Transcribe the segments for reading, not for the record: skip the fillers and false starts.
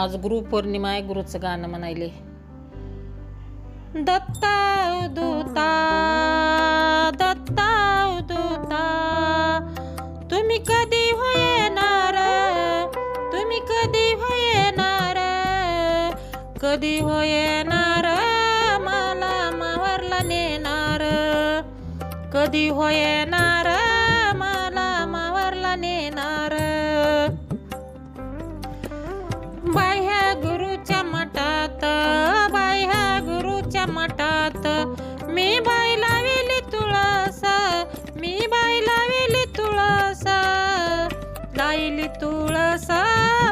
आज गुरुपौर्णिमा आहे. गुरुचं गाणं म्हणायले. दत्ता दूता दत्ता दूता तुम्ही कधी होणार, तुम्ही कधी होणार, कधी होणार मला मावरला नेणार, कधी होणार मला मावरला नेणार. बाह्या गुरुच्या मठात, बाह्या गुरुच्या मठात मी बाई लावेली तुळस, मी बाई लावेली तुळस, लाईली तुळस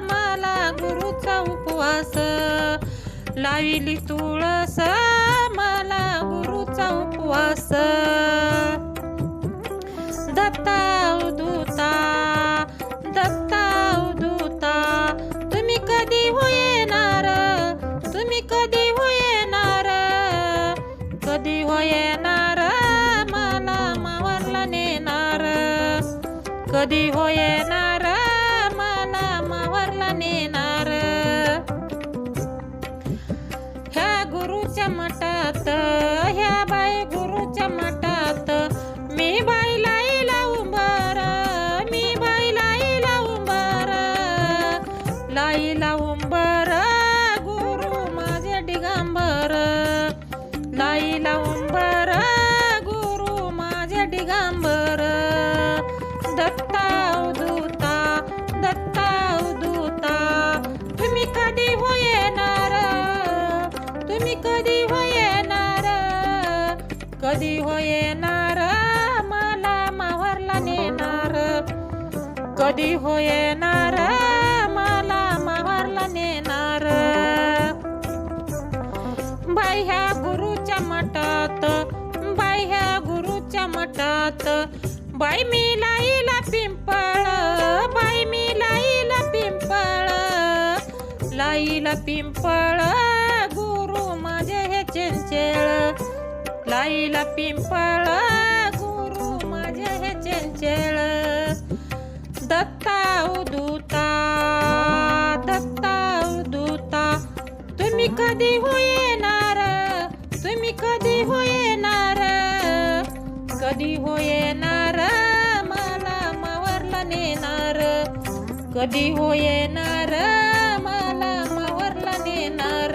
मला गुरुचा उपवास, लाविली तुळस मला गुरुचा उपवास. दत्ता दूता दत्ता दूता तुम्ही कधी होणार, तुम्ही कधी होणार, कधी होणार मला मावरला नेणार, कधी होणार मला मावरला नेणार. ह्या गुरुच्या मठात, ह्या बाई गुरुच्या मठात मी बाई लाईला उंबर, मी बाई लाईला उंबर, लाईला उंबर गुरु माझे दिगंबर, लाईला उंबर गुरु माझे दिगंबर. दत्ता दूता दत्ता दूता तुम्ही कधी होणार, तुम्ही कधी होणार, कधी होणार मला मावरला नेणार, कधी होणार मला मावरला नेणार. बाह्या गुरुच्या मठात, बाह्या गुरुच्या मठात बाई मी लाईला पिंपळ, बाई मी लाईला पिंपळ, लाईला पिंपळ गुरु माझे हे चंचळ, लाईला पिंपळ गुरु माझे हे चंचळ. दत्ता दूता दत्ता दूता तुम्ही कधी होणार, तुम्ही कधी होणार, कधी होणार मला मावरला नेणार, कधी होणार मला मावरला नेणार.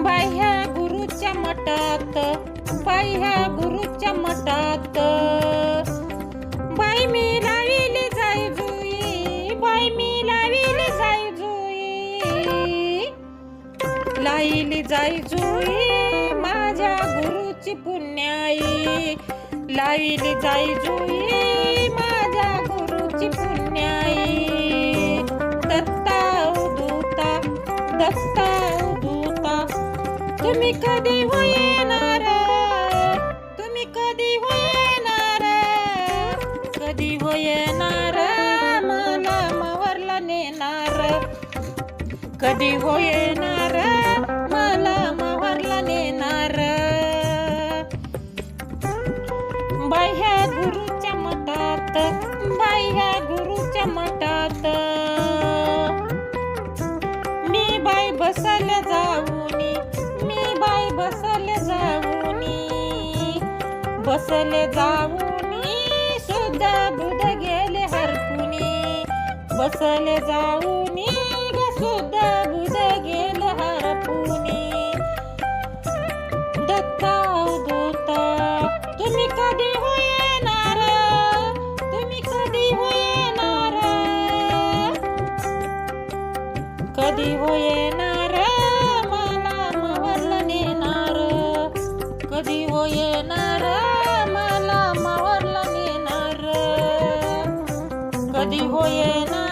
बाह्या गुरुच्या मठात, बाह्या गुरुच्या मठात बाई मी लाविली जाई जुई, बाई मी लाविली जाई जुई, लाईली जाई जुई माझ्या गुरुची पुण्याई, लाविली जाई जुई माझ्या गुरुची पुण्याई. दत्ता दूता दत्ता दूता तुम्ही कधी होणार, तुम्ही कधी होणार, कधी होणार मला मावरला नेणार, कधी होणार मला मावरला नेणार. बाह्या गुरुच्या मठात, बाह्या गुरुच्या मठात मी बाई बसले जाऊनी, मी बाई बसले जाऊनी, बसले जाऊनी शुद्ध बुध गेले हरपुनी, बसले जाऊनी शुद्ध बुध गेले हरपुनी. दत्ता दूता तुम्ही कधी होणार, तुम्ही कधी होणार, कधी होणार मला मावरला नेणार, कधी होणार मला मावरला नेणार, कधी होणार